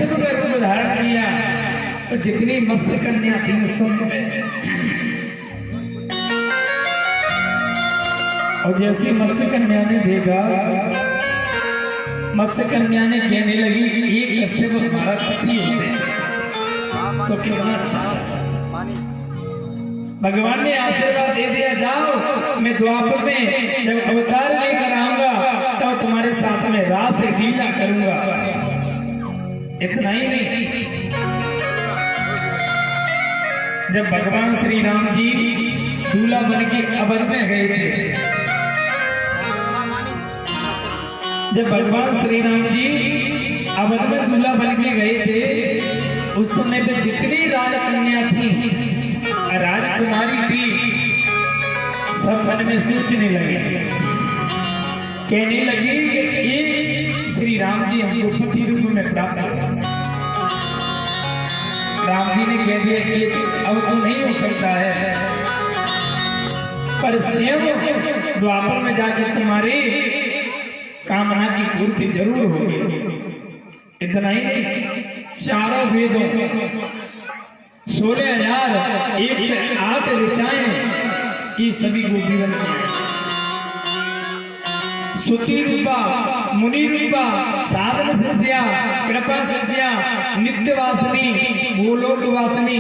कश्यप का रूप धारण किया तो जितनी मत्स्य कन्या थी उस समय और जैसी मत्स्य कन्या ने देखा, मत्स्य कन्या ने कहने लगी एक कश्यप हमारा पति होते तो कितना अच्छा। भगवान ने आशीर्वाद दे दिया, जाओ मैं द्वापर में जब अवतार लेकर आऊंगा तो तुम्हारे साथ में रास लीला करूंगा। इतना ही नहीं, जब भगवान श्री राम जी दूल्हा बन के अवध में गए थे, जब भगवान श्री राम जी अवध में दूल्हा बन के गए थे उस समय पे जितनी राजकन्या थी, राजकुमारी थी, सब मन में सोचने लगे, कहने लगी कि एक श्री राम जी हमको पति रूप में प्राप्त हुआ। राम जी ने कह दिया कि अब तो नहीं हो सकता है, पर स्वयं द्वापर में जाकर तुम्हारी कामना की पूर्ति जरूर होगी। इतना ही नहीं, चारों वेदों 16,108 ऋचाएं ये सभी गोपी बन सुति रूपा, मुनि रूपा, साधन सिद्धिया, कृपा सिद्धिया, नित्य वासनी, गोलोक वासनी।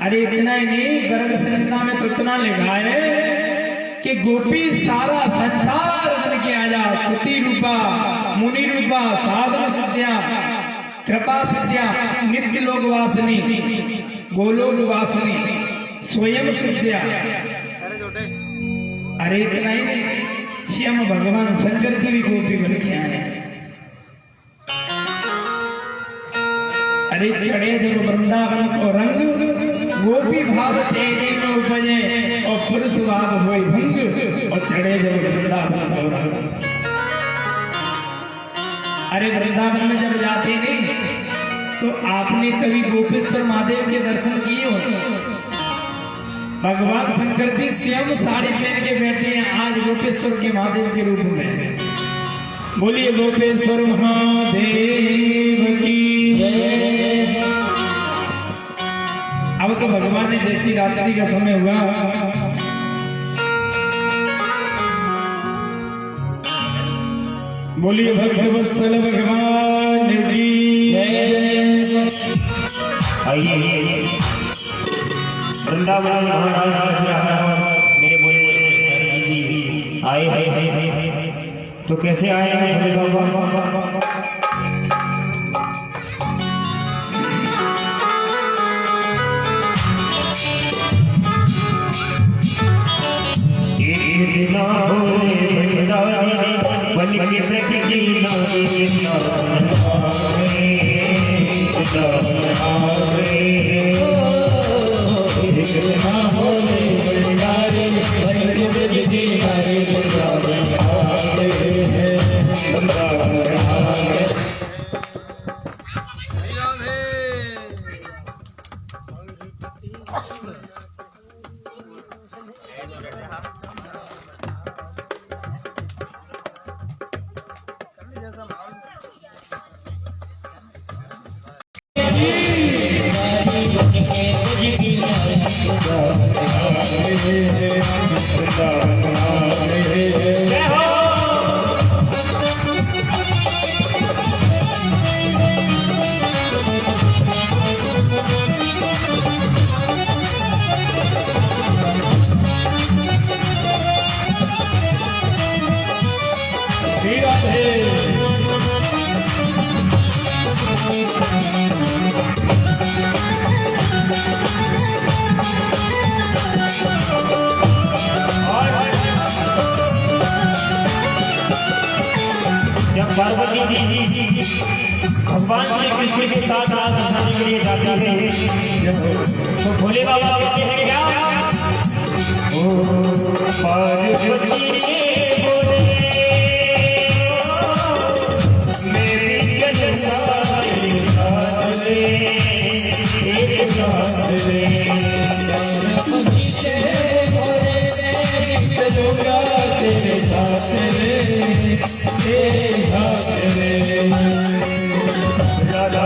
अरे इतना ही नहीं, गर्ग संहिता में तो इतना लिखा है कि गोपी सारा संसार बन के आ जा। सुति रूपा, मुनि रूपा, साधन सिद्धिया, कृपा सिद्धिया, नित्य लोक वासनी, गोलोक वासनी, स्वयं सिद्धिया। अरे इतना ही नहीं, श्याम भगवान शंकर जी भी गोपी बन के आए। अरे चढ़े जब वृंदावन को रंग, गोपी भाव से दिन उपजे और पुरुष भाव होई भंग, और चढ़े जब वृंदावन को रंग। अरे वृंदावन में जब जाते नहीं तो आपने कभी गोपेश्वर महादेव के दर्शन किए हो? भगवान शंकर जी स्वयं साड़ी पहन के बैठे हैं आज गोपेश्वर के महादेव के रूप में। बोलिए गोपेश्वर महादेव की जय। अब तो भगवान ने जैसी रात्रि का समय हुआ, बोलिए भक्तवत्सल भगवान की जय। आइए वृंदावन महाराज मेरे बोले आए तो कैसे आए हैं बाबा? बन के पार्वती जी भगवान श्री कृष्ण के साथ रात बिताने के लिए जाती है तो भोले बाबा कहते हैं क्या? ओ पार्वती बोले मेरी कन्या तेरे साथ रे तेरे साथ रे राधा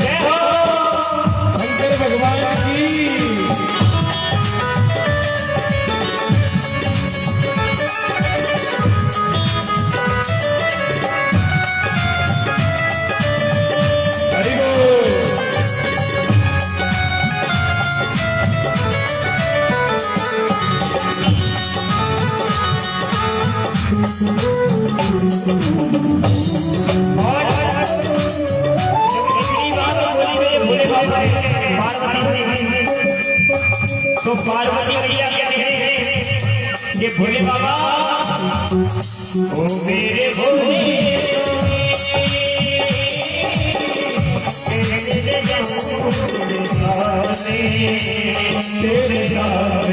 जय हो शंकर भगवान की। हरि बोल। और इतनी बात बोली मेरे भोले बाबा पार्वती से। तो पार्वती मैया कहते हैं कि भोले बाबा ओ मेरे भोले तेरे साथ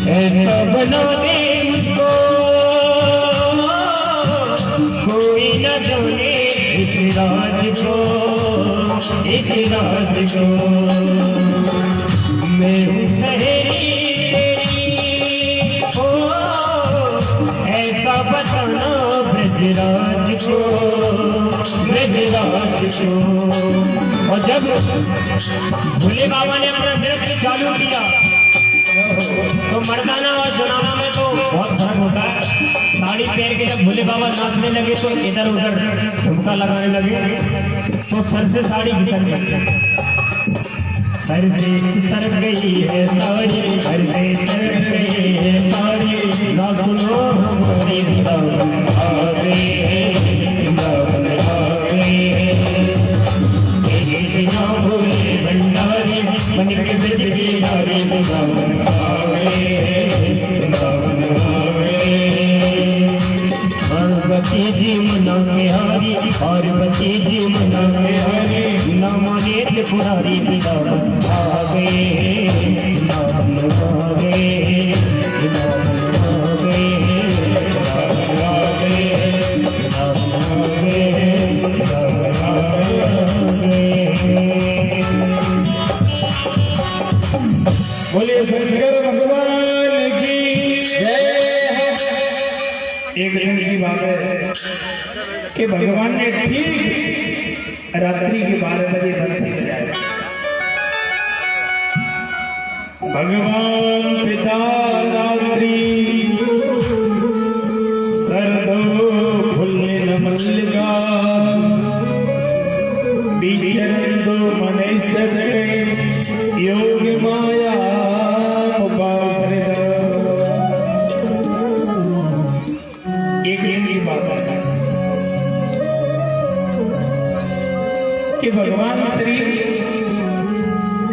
ऐसा बना दे मुझको कोई न जाने इस राज को मैं हूँ सहेली तेरी हो ऐसा बताना ब्रजराज को और जब भोले बाबा ने अपना नृत्य चालू किया तो मर्दाना और जनाना में तो बहुत फर्क होता है। साड़ी पहन के जब भोले बाबा नाचने लगे तो इधर उधर ठुमका लगाने लगे तो सर से साड़ी घिसक गई। सर से सरक गई है साड़ी, सर से सरक गई है साड़ी, लाखों हमारी दामन आ गए, दामन आ गए। बिना भोले भंडारी बन के ब्रज की नारी, दामन आ गए, दामन आ गए। पार्वती जी मना के हारी, पार्वती जी मना के हारी, न माने त्रिपुरारी दामन आ गए, दामन आ गए, दामन आ गए, दामन आ गए, दामन आ गए, दामन आ गए। बोलिए शंकर भगवान की जय। एक दिन की बात है कि भगवान ने ठीक रात्रि के 12 बजे बंसी बजाया। भगवान पिता रात्रि सरदो फुल्ल मल्लिका बिचरन दो मन कि भगवान श्री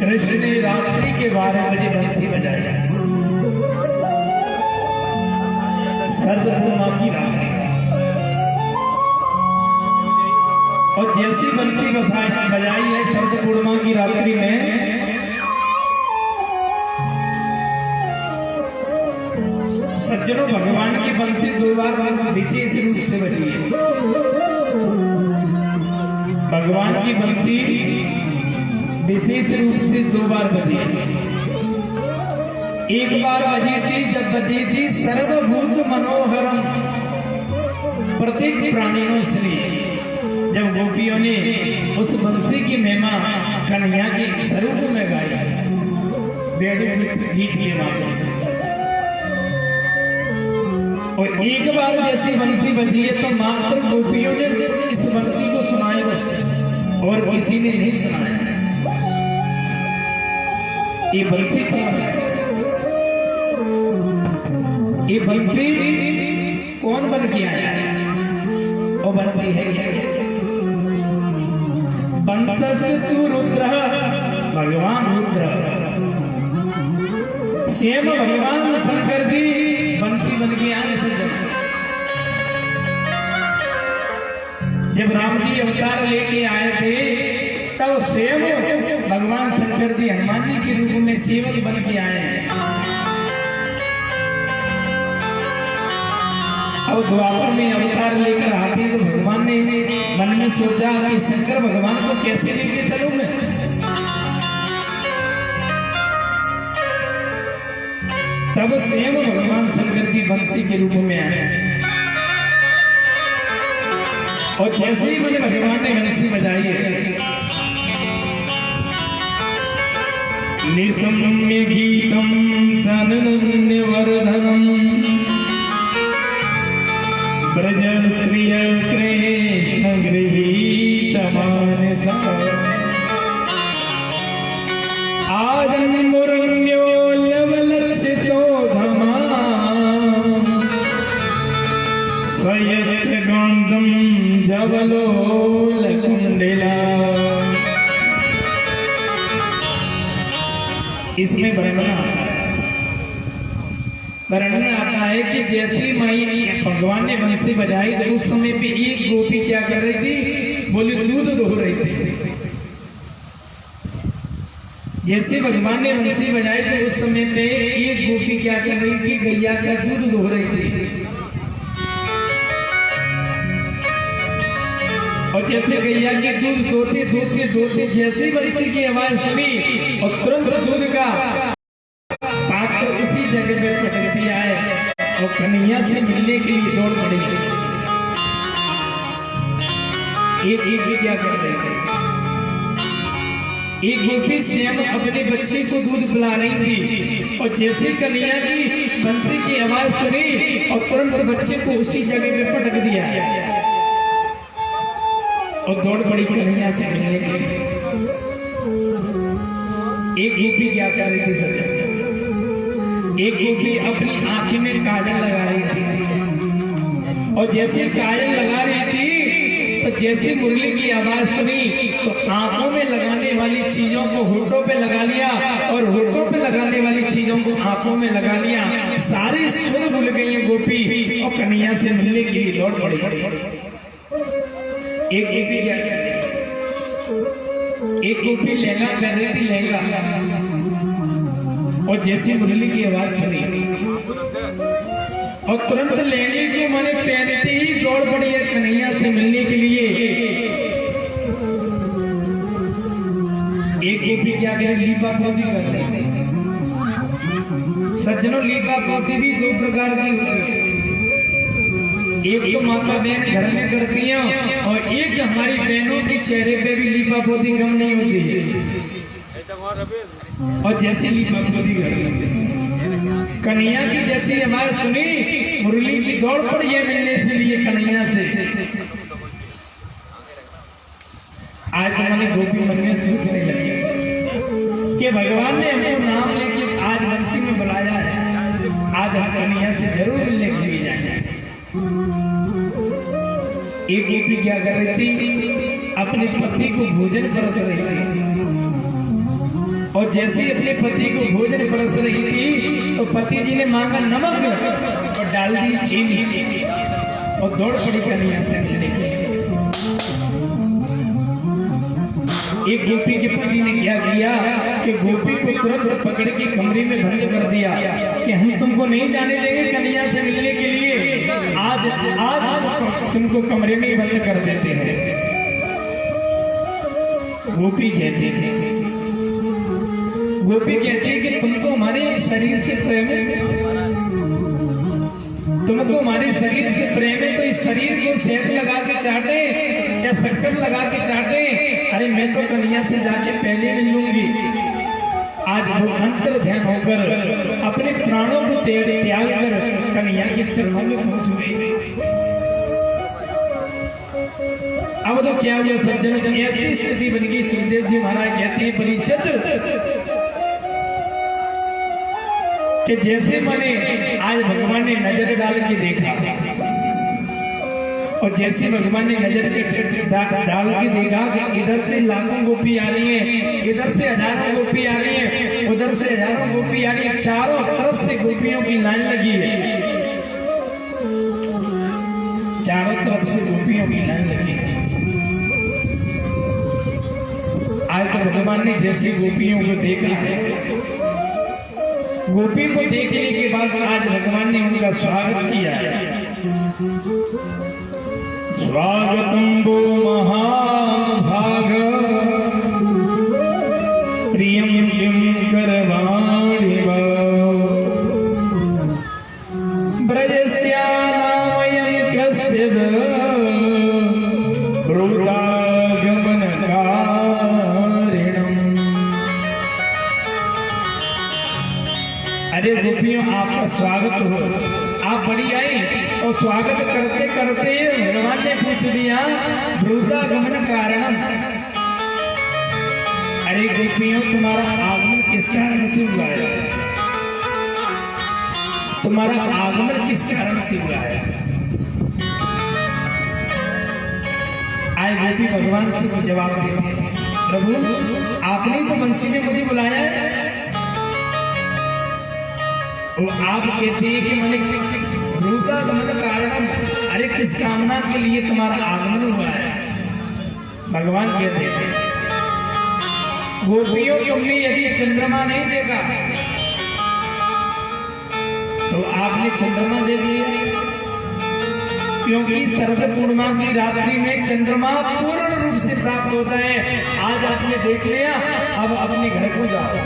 कृष्ण ने रात्रि के 12 बजे बंसी बजाई। सर्द पूर्णिमा की रात्रि और जैसी बंसी बजाई है सर्द पूर्णिमा की रात्रि में, सज्जनों भगवान की बंसी 2 बार विशेष रूप से बजी है। भगवान की बंसी विशेष रूप से 2 बार बजी है। एक बार बजी थी जब बजी थी सर्वभूत मनोहरम प्रत्येक प्राणियों श्री, जब गोपियों ने उस बंसी की महिमा कन्हैया के स्वरूप में गाया वेदोक्त गीत के माध्यम से। और एक बार जैसी बंसी बजी है तो मात्र गोपियों ने इस बंसी को सुनाया बस, और किसी ने नहीं सुनाया। ये बंसी कौन है? ये बंसी कौन बन के आया है? वो बंसी है क्या? बंसस्तु रुद्र, भगवान रुद्र, स्वयं भगवान शंकर जी बंसी बन के आए। जब राम जी अवतार लेके आए थे तब स्वयं भगवान शंकर जी हनुमान जी के रूप में सेवक बन के आए हैं। अब द्वापर में अवतार लेकर आते हैं तो भगवान ने मन में सोचा कि शंकर भगवान को कैसे लेके चलूं मैं। तब स्वयं भगवान शंकर जी बंसी के रूप में आए और जैसे ही मैंने भगवान ने बंसी बजाई है, निसम्य गीतम धनन्य वर्धनम ब्रज स्त्रिय कृष्ण गृहीत मानसा आदम्बुरण्यो लवलक्षितो धमा सयत्र गांधम जवलोल कुंडला। इसमें वर्णन आता है कि जैसे माई भगवान ने बंसी बजाई तो उस समय पे एक गोपी क्या कर रही थी? बोली दूध दो रही थी। जैसे भगवान ने बंसी बजाई तो उस समय पे एक गोपी क्या कर रही थी? गैया का दूध दो रही थी। और जैसे गैया के दूध दोते दोते दोते जैसे बंसी की आवाज सुनी और तुरंत दूध का पात्र उसी जगह में पटकती आए और कन्हैया से मिलने के लिए दौड़ पड़ी। एक क्या कर रहे थे? एक गोपी स्वयं अपने बच्चे को दूध पिला रही थी और जैसे कन्हैया की बंसी की आवाज सुनी और तुरंत बच्चे को उसी जगह में पटक दिया और दौड़ पड़ी कन्हैया से मिलने के लिए। एक गोपी क्या कर रही थी सर? एक गोपी अपनी आंखें में काजल लगा रही थी और जैसे काजल लगा रही थी तो जैसे मुरली की आवाज सुनी तो आंखों में लगाने वाली चीजों को होठों पे लगा लिया और होठों पे लगाने वाली चीजों को आंखों में लगा लिया। सारी सुन भूल गई है गोपी और कन्हैया से मिलने के लिए दौड़ पड़ी। एक गोपी क्या कर रही? एक गोपी लहंगा कर रही थी, लहंगा, और जैसे मुरली की आवाज सुनी और तुरंत लहंगे को मैंने पहनते ही दौड़ पड़ी है कन्हैया से मिलने के लिए। एक गोपी क्या करे? लीपा पोती कर रही थी। सज्जनों, लीपा पोती भी 2 प्रकार की होती है। एक तो माता बहन घर में करती हैं और एक हमारी बहनों के चेहरे पे भी लीपा पोती कम नहीं होती है। और जैसे लीपा पोती करती कन्हैया की जैसी आवाज सुनी मुरली की दौड़ पड़ी है मिलने से लिए कन्हैया से। आज तो मैंने गोपी मन में सोचने लगी कि भगवान ने हमको नाम लेके आज बंसी में बुलाया है, आज हम कन्हैया से जरूर मिलने के लिए जाएंगे। एक गोपी क्या कर रही थी? अपने पति को भोजन परस रही थी। और जैसे ही अपने पति को भोजन परस रही थी तो पति जी ने मांगा नमक और डाल दी चीनी और दौड़ पड़ी कन्हैया से मिलने के लिए। एक गोपी के पति ने क्या किया कि गोपी को तुरंत पकड़ के कमरे में बंद कर दिया कि हम तुमको नहीं जाने देंगे कन्हैया से मिलने के लिए, आज आज तुमको कमरे में ही बंद कर देते हैं। गोपी कहती है कि तुमको हमारे शरीर से प्रेम है, तुमको हमारे शरीर से प्रेम है तो इस शरीर को सेब लगा के चाटे या शक्कर लगा के चाटे। अरे मैं तो कन्हैया से जाके पहले मिल लूंगी। आज वो अंतर ध्यान होकर अपने प्राणों को त्याग कर कन्हैया के चरणों में पहुंच गई। अब तो क्या हुआ सज्जनों, ऐसी स्थिति बन गई। सुखदेव जी महाराज कहते हैं परिचित कि जैसे मैंने आज भगवान ने नजर डाल के देखा और जैसे भगवान ने नजर डाल के देखा कि इधर से लाखों गोपी आ रही है, इधर से हजारों गोपी आ रही है, उधर से हजारों गोपी आ रही है, चारों तरफ से गोपियों की लाइन लगी है, चारों तरफ से गोपियों की लाइन लगी है। आज तो भगवान ने जैसे गोपियों को देखा है, गोपी को देखने के बाद आज भगवान ने उनका स्वागत किया है। स्वागतम वो महाभाग प्रियम किम करवाणि ब्रजस्या नामयं कस्य ब्रूतागमन कारिणम्। अरे गोपियों, आपका स्वागत हो, आप बड़ी आई और स्वागत करते करते भगवान ने पूछ दिया ब्रूतागमन कारणम। अरे गोपियों, तुम्हारा आगमन किस कारण से हुआ है? तुम्हारा आगमन किस कारण से हुआ है? आए गोपी भगवान से जवाब देते हैं, प्रभु आपने तो बंसी में मुझे बुलाया है। वो आप कहते हैं कि मैंने ब्रूतागमन कारणम, अरे किस कामना के लिए तुम्हारा आगमन हुआ है? भगवान कहते हैं गोपियों, तुमने यदि चंद्रमा नहीं देखा तो आपने चंद्रमा देख लिया, क्योंकि शरद पूर्णिमा की रात्रि में चंद्रमा पूर्ण रूप से प्राप्त होता है। आज आपने देख लिया, अब अपने घर को जाओ।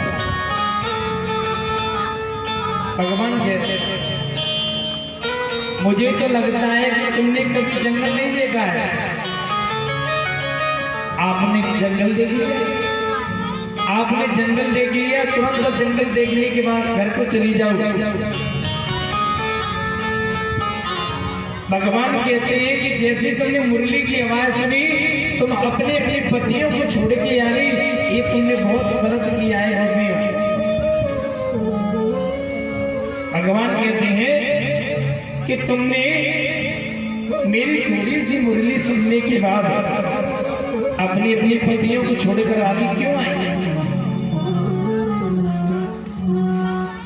भगवान कहते हैं मुझे तो लगता है कि तुमने कभी जंगल नहीं देखा है। आपने जंगल देख लिया, आपने जंगल देख लिया, तुरंत जंगल देखने के बाद घर को चली जाओ। भगवान कहते हैं कि जैसे तुमने मुरली की आवाज सुनी तुम अपने अपने पतियों को छोड़ के आ गई, ये तुमने बहुत गलत किया है गोपियों। भगवान कहते हैं कि तुमने मेरी थोड़ी सी मुरली सुनने के बाद अपने अपने पतियों को छोड़कर आगे क्यों आई?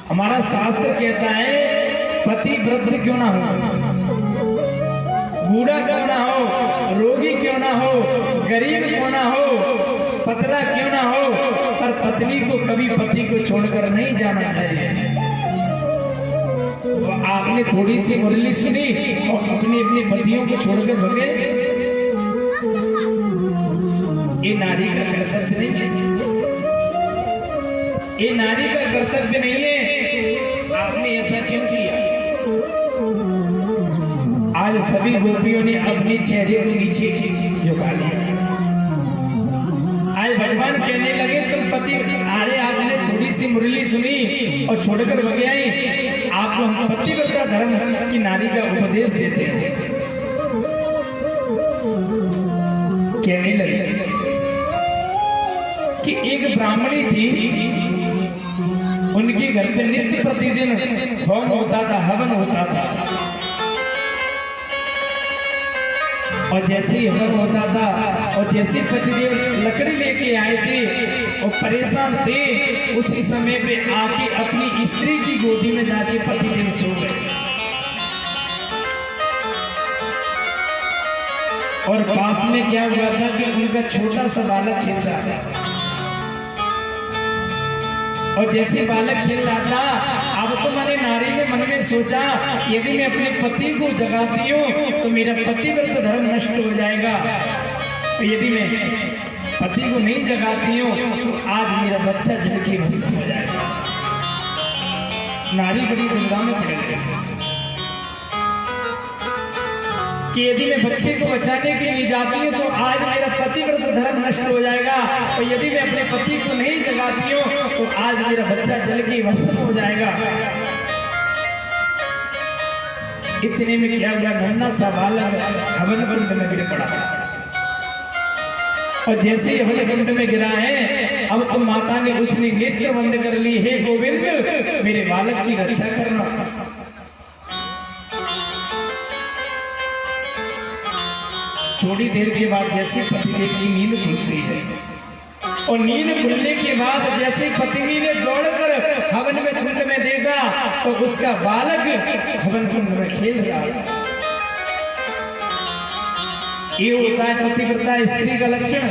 हमारा शास्त्र कहता है पति वृद्ध क्यों ना हो, बूढ़ा क्यों ना हो, रोगी क्यों ना हो, गरीब क्यों ना हो, पतला क्यों ना हो, पर पत्नी को कभी पति को छोड़कर नहीं जाना चाहिए। तो आपने थोड़ी सी मुरली सुनी और अपने अपने पतियों को छोड़कर भगे, ये नारी का कर्तव्य नहीं है, ये नारी का कर्तव्य नहीं है। आपने ऐसा क्यों किया? आज सभी गोपियों ने अपनी चेहरे को नीचे झुका लिया। आज भगवान कहने लगे तुम पति, अरे आपने थोड़ी सी मुरली सुनी और छोड़कर भगे आई, आपको हम पतिव्रता धर्म की नारी का उपदेश देते हैं। कहने लगे कि एक ब्राह्मणी थी, उनके घर पे नित्य प्रतिदिन होम होता था, हवन होता था, और जैसे ही हवन होता था और जैसे पतिदेव लकड़ी लेके आए थे और परेशान थे, उसी समय पे आके अपनी स्त्री की गोदी में जाके पतिदेव सो गए। और पास में क्या हुआ था कि उनका छोटा सा बालक खेल रहा था। और जैसे बालक खेल रहा था, अब तो मैंने नारी ने मन में सोचा, यदि मैं अपने पति को जगाती हूँ तो मेरा पतिव्रत धर्म नष्ट हो जाएगा, और यदि मैं पति को नहीं जगाती हूँ तो आज मेरा बच्चा जल के भस्म हो जाएगा। नारी बड़ी दुविधा में पड़ गई कि यदि मैं बच्चे को बचाने के लिए जाती हूँ तो आज मेरा पतिव्रत धर्म नष्ट हो जाएगा, और यदि मैं अपने पति को नहीं जगाती हूँ तो आज मेरा बच्चा जल के भस्म हो जाएगा। इतने में क्या हुआ, नन्हा सा बालक हवन कुंड में गिर पड़ा। और जैसे ही हवन कुंड में गिरा है, अब तो माता ने उसने नेत्र बंद कर ली, हे गोविंद मेरे बालक की रक्षा करना। थोड़ी देर के बाद जैसे पतिदेव की नींद खुलती है, और नींद खुलने के बाद जैसे पत्नी ने दौड़कर हवन में कुंड में देखा तो उसका बालक हवन कुंड में खेल रहा था। ये होता है पतिव्रता स्त्री का लक्षण।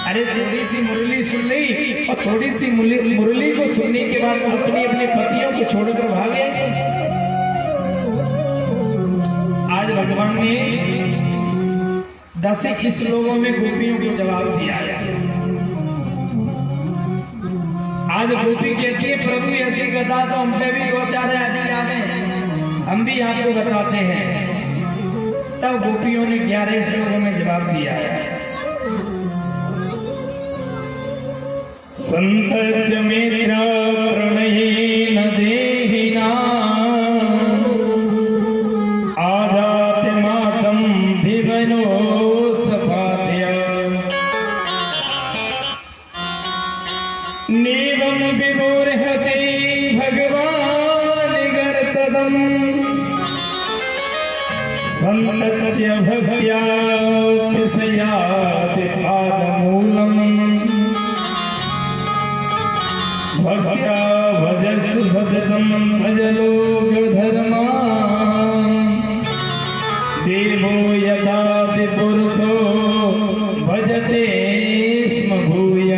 अरे थोड़ी सी मुरली सुन ली, और थोड़ी सी मुरली को सुनने के बाद अपने अपने पतियों को छोड़कर भागे। आज भगवान ने 10 श्लोकों में गोपियों को जवाब दिया है। आज गोपी कहती है प्रभु ऐसी कथा तो हम पे भी 2-4 अभी आवे, हम भी आपको बताते हैं। तब गोपियों ने 11 श्लोकों में जवाब दिया है। संतच मित्र प्रणयेन देहिना आजात मातम धिवनो सफाद्या नेवं विमोर्हते भगवान गर्तदम संतच्य भक्त्या तिसयाति पादमूलम भक्त्या भजस्व सततं भजलोकधर्मा देवो यदाति पुरुषो भजते स्म भूय।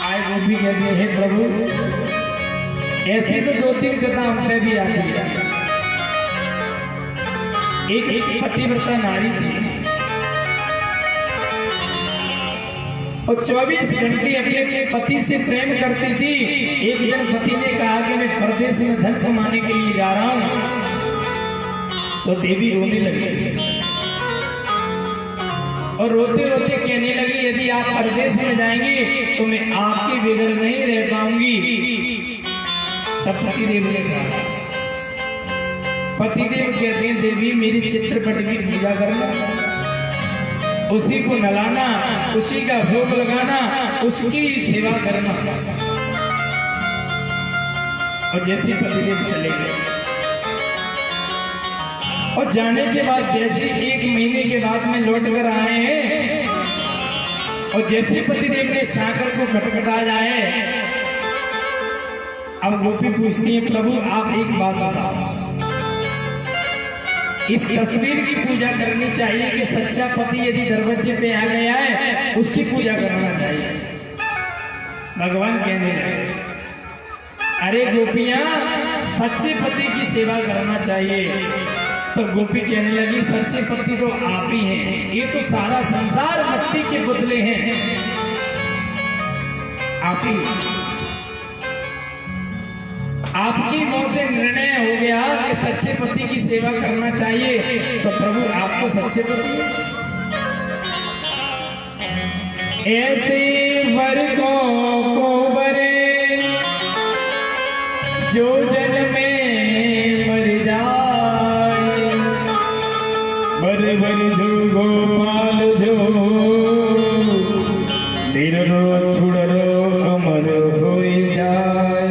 आए गोपी कहते हैं प्रभु ऐसी तो 2-3 कथा हम पे भी आती है। एक पतिव्रता नारी थी और 24 घंटे अपने पति से प्रेम करती थी। एक दिन पति ने कहा कि मैं परदेश में धन कमाने के लिए जा रहा हूं, तो देवी रोने लगी और रोते रोते कहने लगी यदि आप परदेश में जाएंगे तो मैं आपके बगैर नहीं रह पाऊंगी। तब पतिदेव ने कहा, पतिदेव कहते हैं देवी मेरी चित्रपट की पूजा करना, उसी को नहलाना, उसी का भोग लगाना, उसकी सेवा करना। और जैसे पतिदेव चले गए और जाने के बाद जैसे 1 महीने के बाद में लौट कर आए हैं, और जैसे पतिदेव ने सागर को खटखटा जाए, अब गोपी पूछती है प्रभु आप एक बात बताओ, इस तस्वीर की पूजा करनी चाहिए कि सच्चा पति यदि दरवाजे पे आ गया है उसकी पूजा करना चाहिए? भगवान कहने लगे, अरे गोपियां सच्चे पति की सेवा करना चाहिए। तो गोपी कहने लगी सच्चे पति तो आप ही हैं, ये तो सारा संसार मट्टी के पुतले हैं, आप ही। आपकी मुंह से निर्णय हो गया कि सच्चे पति की सेवा करना चाहिए, तो प्रभु आप तो सच्चे पति हैं। ऐसे वर्गों को बरे जो जन्म में मर जाए, बर बर जो गोपाल जो दिन रो छुड़रो अमर हो जाए।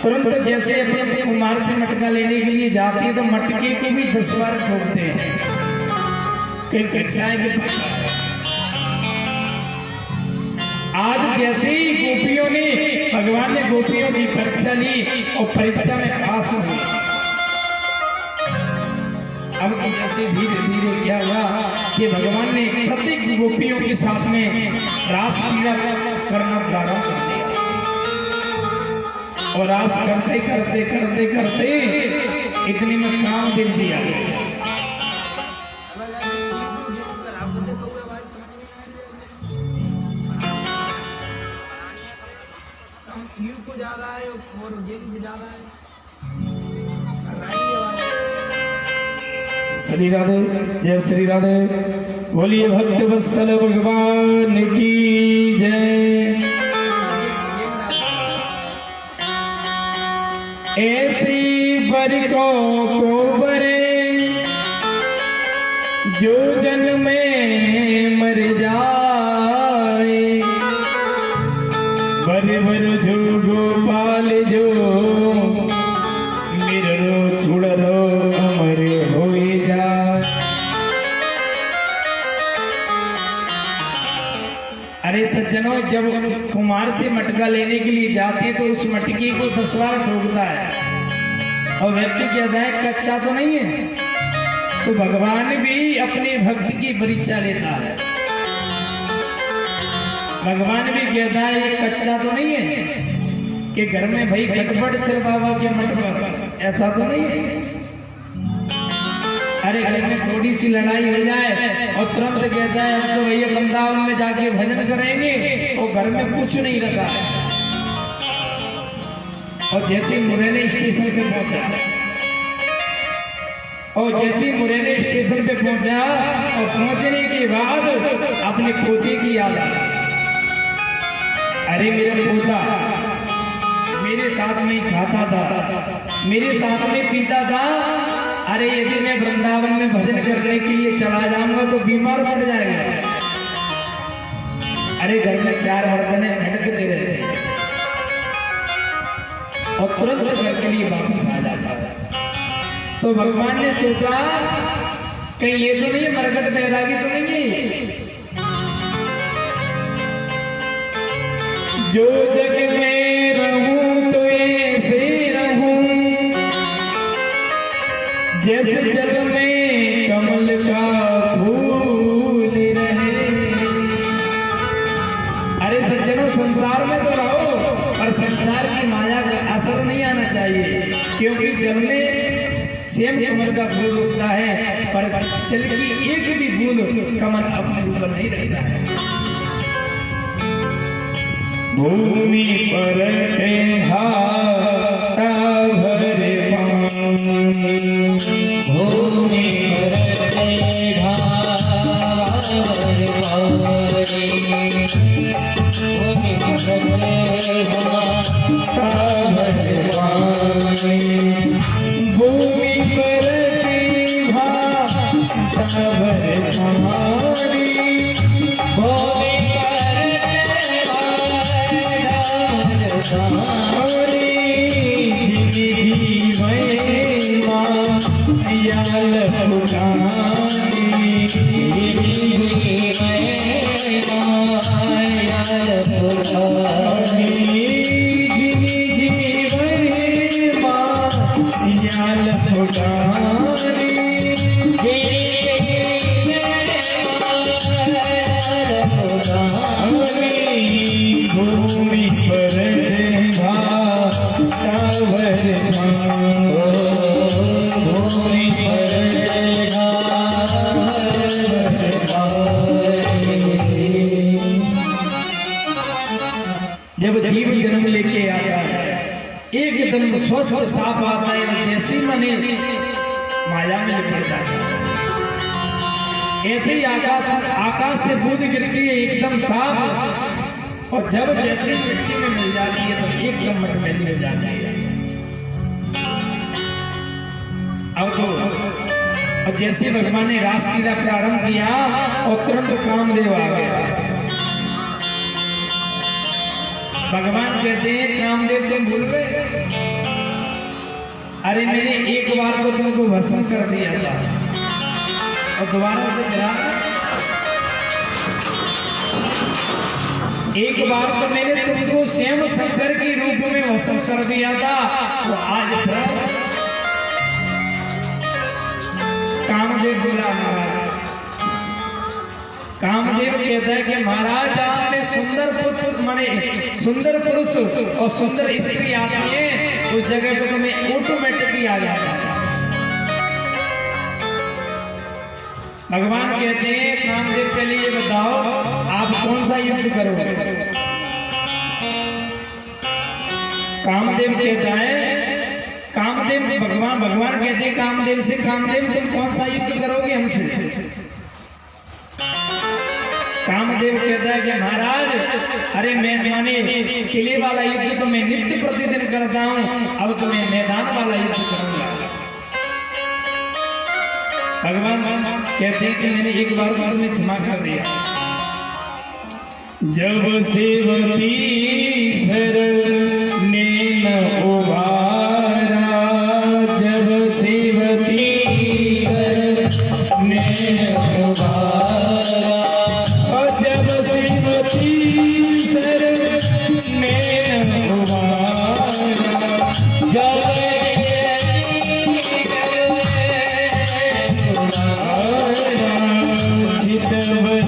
तुरंत जैसे जाती है तो मटके को भी 10 बार ठोकते हैं, कहीं कच्चा है कि पक्का है। आज जैसे ही गोपियों ने, भगवान ने गोपियों की परीक्षा ली और परीक्षा में पास हो गई। अब ऐसे धीरे धीरे क्या हुआ कि भगवान ने प्रत्येक गोपियों के साथ में रास लीला करना प्रारंभ कर दिया और रास करते करते करते करते इतने में कामदेव जी आ गए। श्री राधे, जय श्री राधे, बोलिए भक्त वत्सल भगवान की जय। ऐसी बरकों को बरे जो जन्म में मर जाए, बर बर जो गोपाल जो मिरो छुड़रो अमर हो जाए। अरे सज्जनों, जब कुमार से मटका लेने के लिए जाते हैं तो उस मटके को 10 बार ठोकता है और व्यक्ति कहता है कच्चा तो नहीं है। तो भगवान भी अपने भक्त की परीक्षा लेता है। भगवान भी कहता है ये कच्चा तो नहीं है कि घर में भाई खटपट चल बाबा के मठ पर, ऐसा तो नहीं है। अरे घर में थोड़ी सी लड़ाई हो जाए और तुरंत कहता है अब तो भैया वृंदावन में जाके भजन करेंगे और घर में कुछ नहीं रखा है। और जैसे मुरैना स्टेशन से पहुंचा और पहुंचने के बाद अपने पोते की याद आई। अरे मेरा पोता मेरे साथ में ही खाता था, मेरे साथ में पीता था। अरे यदि मैं वृंदावन में भजन करने के लिए चला जाऊंगा तो बीमार पड़ जाएगा। अरे घर में 4 बर्तने भटकते रहते हैं और तुरंत घर के लिए वापस आ जाता है। तो भगवान ने सोचा कहीं ये तो नहीं मरकट पैदा की तो नहीं, जो जग में रहूं तो ऐसे रहूं जैसे जग में कमल का फूल रहे। अरे सज्जनों, संसार में तो रहो पर संसार की माया का असर नहीं आना चाहिए, क्योंकि जल में सेम कमल का फूल उगता है पर जल की एक भी बूंद कमल अपने ऊपर नहीं रहता है। भूमि पर घाटा भर पानी, भूमि पर घाटा भर पानी, भूमि पर घाटा भर पानी, भूमि पर घाटा भर पानी, जब जीव जन्म लेके आता है एकदम स्वस्थ साफ आता है, जैसे मने माया में लिपट जाता है। ऐसे ही आकाश से बूंद गिरती है एकदम साफ, और जब जैसे मिट्टी में मिल जाती है तो एकदम मटमैली हो जाती है। अब तो जैसे भगवान ने रास लीला प्रारंभ किया और तुरंत कामदेव आ गया। भगवान कहते हैं कामदेव तुम भूल गए, अरे मैंने एक बार तो तुमको भस्म कर दिया था और दोबारा से करा। एक बार तो मैंने तुमको स्वयं शंकर के रूप में भस्म कर दिया था, तो आज फिर कामदेव बोला महाराज। कामदेव कहता है कि महाराज जहाँ पे सुंदर पुत्र माने सुंदर पुरुष और सुंदर स्त्री आती है उस जगह पे तुम्हें ऑटोमेटिकली आ जाता है। भगवान कहते हैं कामदेव के लिए बताओ आप कौन सा युद्ध करोगे। कामदेव कहता है कामदेव भगवान कहते हैं कामदेव से कामदेव तुम कौन सा युद्ध करोगे हमसे। कामदेव कहता है कि महाराज अरे मैं माने किले वाला युद्ध तो मैं नित्य प्रतिदिन करता हूँ, अब तुम्हें मैदान वाला युद्ध करूंगा। भगवान कहते हैं कि मैंने एक बार को तुम्हें क्षमा कर दिया। जब सेवती शरणे न उबारा, जब सेवती शरणे न उबारा, जब सेवती शरणे न उबारा, जब चितवत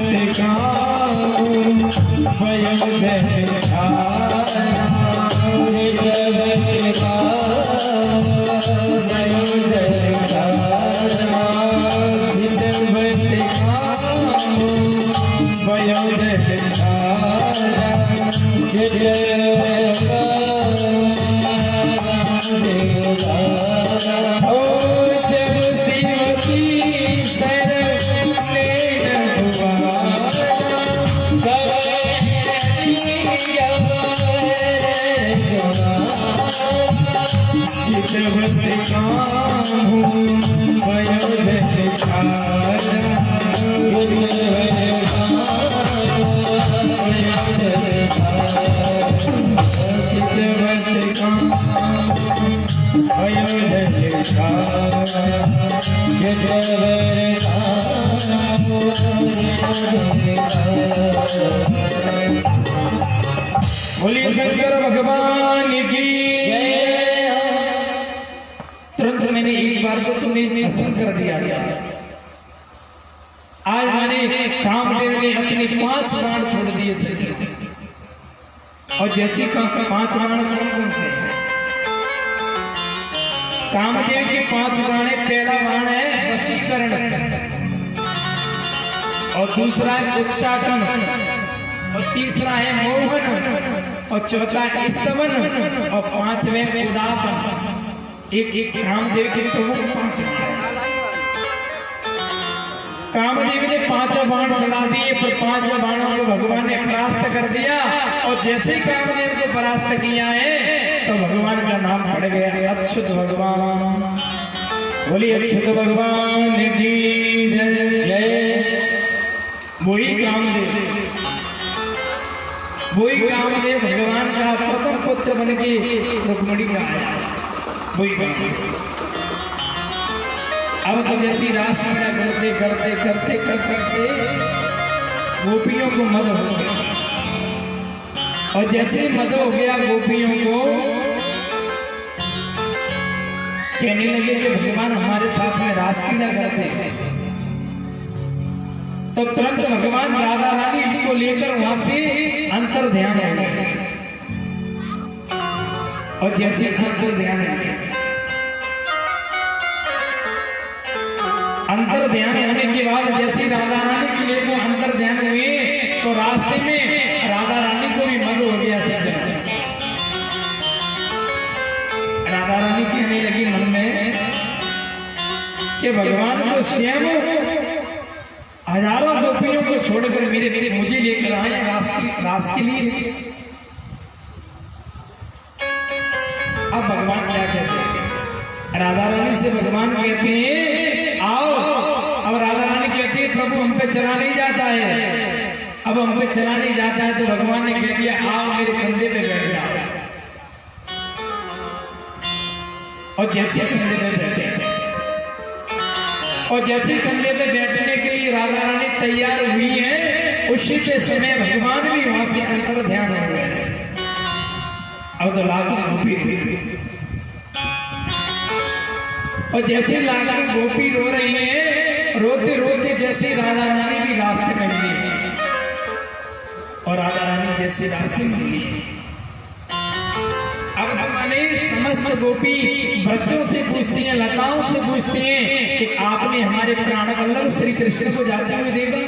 बोलिए शंकर भगवान की जय। तुरंत मैंने एक बार तो तुम्हें पसंद कर दिया था। आज मैंने कामदेव ने अपने 5 बाण छोड़ दिए से और जैसे 5 बाण कौन से कामदेव के 5 बाण है। पहला बाण है वशीकरण और दूसरा है उच्चाटन और तीसरा है मोहन और चौथा स्तवन और 5वें उदापन। एक कामदेव के प्रमुख 5 है। कामदेव ने 5 बाण चला दिए पर 5 बाणों को भगवान ने परास्त कर दिया और जैसे ही कामदेव को परास्त किया है तो भगवान का नाम पड़ गया अच्युत भगवान। बोलिए अच्युत भगवान की जय। वही कामदेव भगवान का प्रथम पुत्र बन के रुक्मिणी का आया। वही कामदेव अब तो जैसी रासलीला करते करते करते करते गोपियों को मद हो गया और जैसे मद हो गया गोपियों को कहने लगे कि भगवान हमारे साथ में रासलीला करते हैं। तो तुरंत भगवान राधा रानी को लेकर वहां से अंतर ध्यान हो गए और जैसे अंतर ध्यान हो गया अंतर ध्यान होने के बाद जैसे राधा रानी के लिए वो अंतर ध्यान हुए तो रास्ते में राधा रानी को भी मद हो गया सज्जन। राधा रानी कहने लगी मन में कि भगवान को स्वयं हजारों गोपियों को छोड़कर मुझे लेकर आए रास के लिए। अब भगवान क्या कहते हैं? राधा रानी से भगवान कहते हैं आओ। अब राधा रानी कहती है प्रभु हम पे चला नहीं जाता है। अब हम पे चला नहीं जाता है तो भगवान ने कह दिया आओ मेरे कंधे पे बैठ जाओ। और जैसे कंधे पे बैठे और जैसे कंधे पे बैठने के लिए राधा रानी तैयार हुई है, उसी पे समय भगवान भी वहां से अंतर ध्यान हो गए। अब तो लाखों गोपी और जैसे लाखों गोपी रो रही है, रोते रोते जैसे राधा रानी भी रास्ते में मिली है और राधा रानी जैसे रास्ते में मिली है। अब हमारे समस्त गोपी बच्चों से पूछती हैं, लताओं से पूछती हैं कि आपने हमारे प्राण वल्लभ श्री कृष्ण को जाते हुए देखा?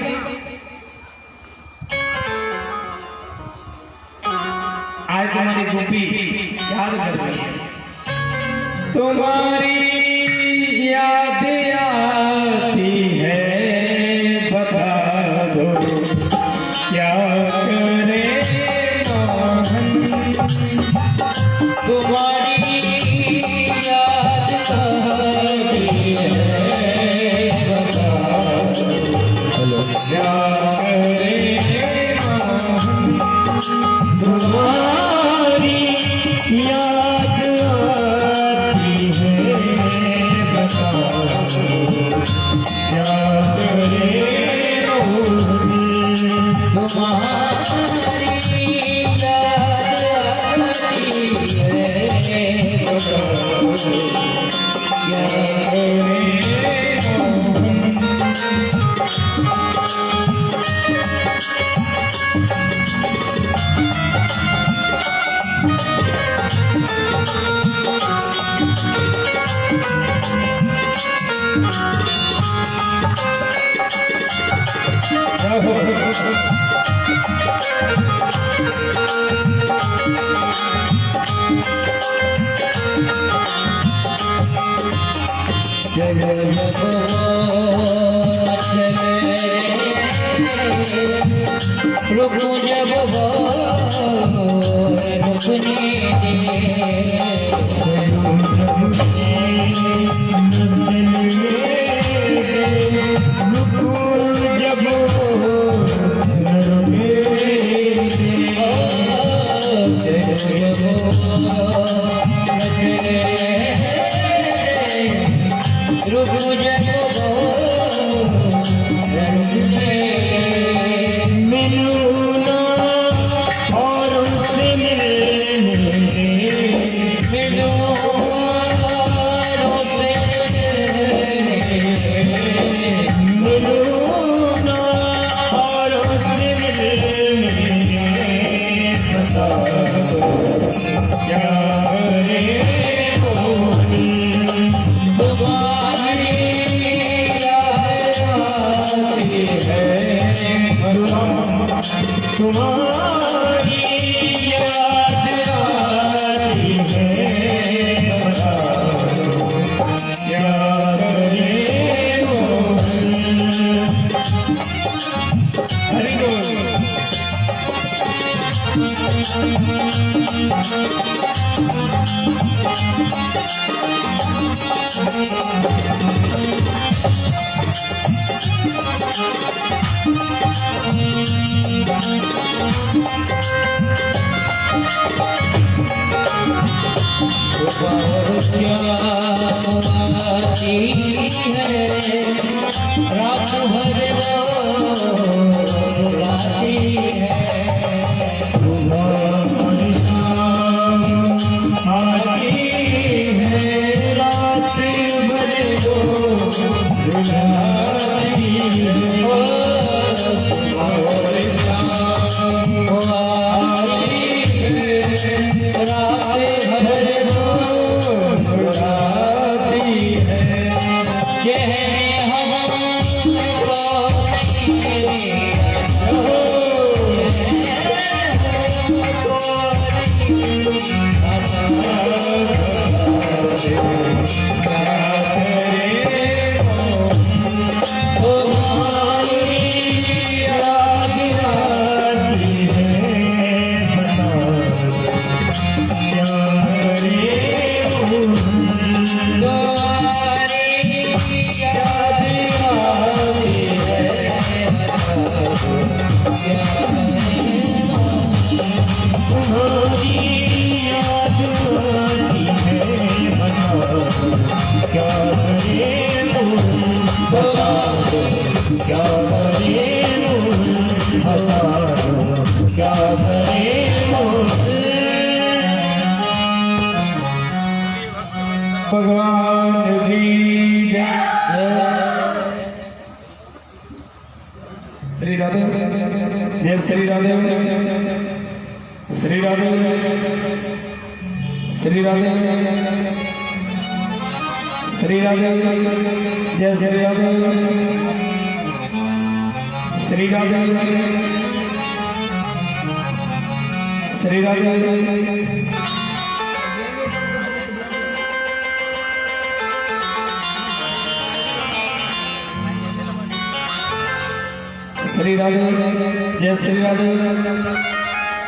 आज तुम्हारी गोपी याद कर रही है, तुम्हारी याद आती है, बता दो क्या करे मोहन। तुम्हारी याद आती है, बता दो क्या करे मोहन। तुम्हारी याद आती है, बता क्या करे मोहन। तुम्हारी याद आती है, बता क्या करे रुको जब रात भर बुलाती है, चेहरे हम क्या करे मोर हजारों क्या करे मोर भगवान की जय। श्री राधे जय श्री राधे श्री राधे श्री राधे श्री राधे जय श्री राधे श्री राधे श्री राधे श्री राधे जय श्री राधे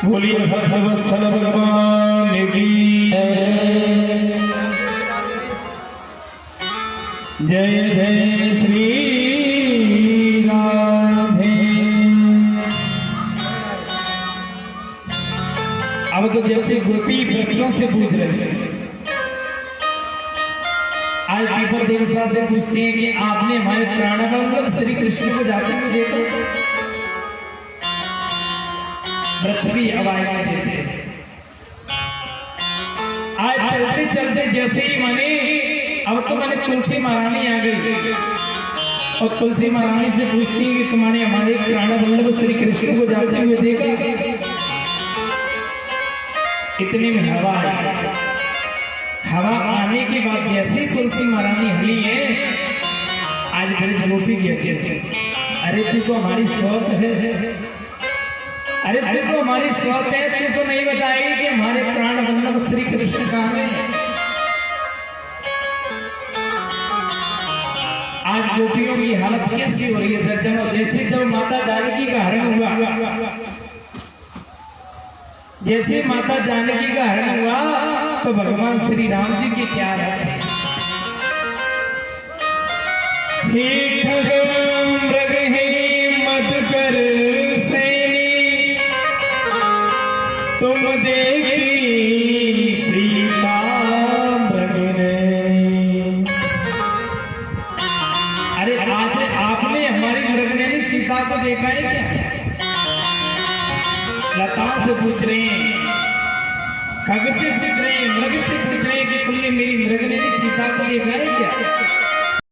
बोलिए भगवत्सल भगवान की जय जय श्री राधे। अब तो जैसे गोपी बच्चों से पूछ रहे थे, आज पीपर देव साहब से पूछते हैं कि आपने हमारे प्राणवल्लभ श्री कृष्ण को जाते हुए देखा? वृक्ष भी आवाज देते हैं। आज चलते चलते जैसे ही माने अब तो मैंने तुलसी महारानी आ गई और तुलसी महारानी से पूछती है कि तुम्हारे हमारे प्राणवल्लभ श्री कृष्ण को जाते हुए देखा? इतने में हवा है। हवा आने के बाद जैसे ही तुलसी महारानी हली है, आज बड़े गोपी कहते हैं, अरे तू तो हमारी सौत है, अरे तू तो हमारी सौत है, तू तो नहीं बताएगी कि हमारे प्राण वल्लभ श्री कृष्ण कहाँ है। आज गोपियों की हालत कैसी हो रही है सज्जनों? जैसे जब माता जानकी का हरण हुआ, जैसे माता जानकी का हरण हुआ तो भगवान श्री राम जी के क्या रहते हैं? हे खगम मृग हे मधुकर सैनी, तुम देखी सीता मृगनैनी। अरे आज आपने हमारी मृगनैनी सीता को देखा है क्या? लताओं से पूछ रहे हैं, खग से पूछ रहे हैं, मृग से पूछ रहे हैं कि तुमने मेरी मृगनैनी सीता को देखा है क्या?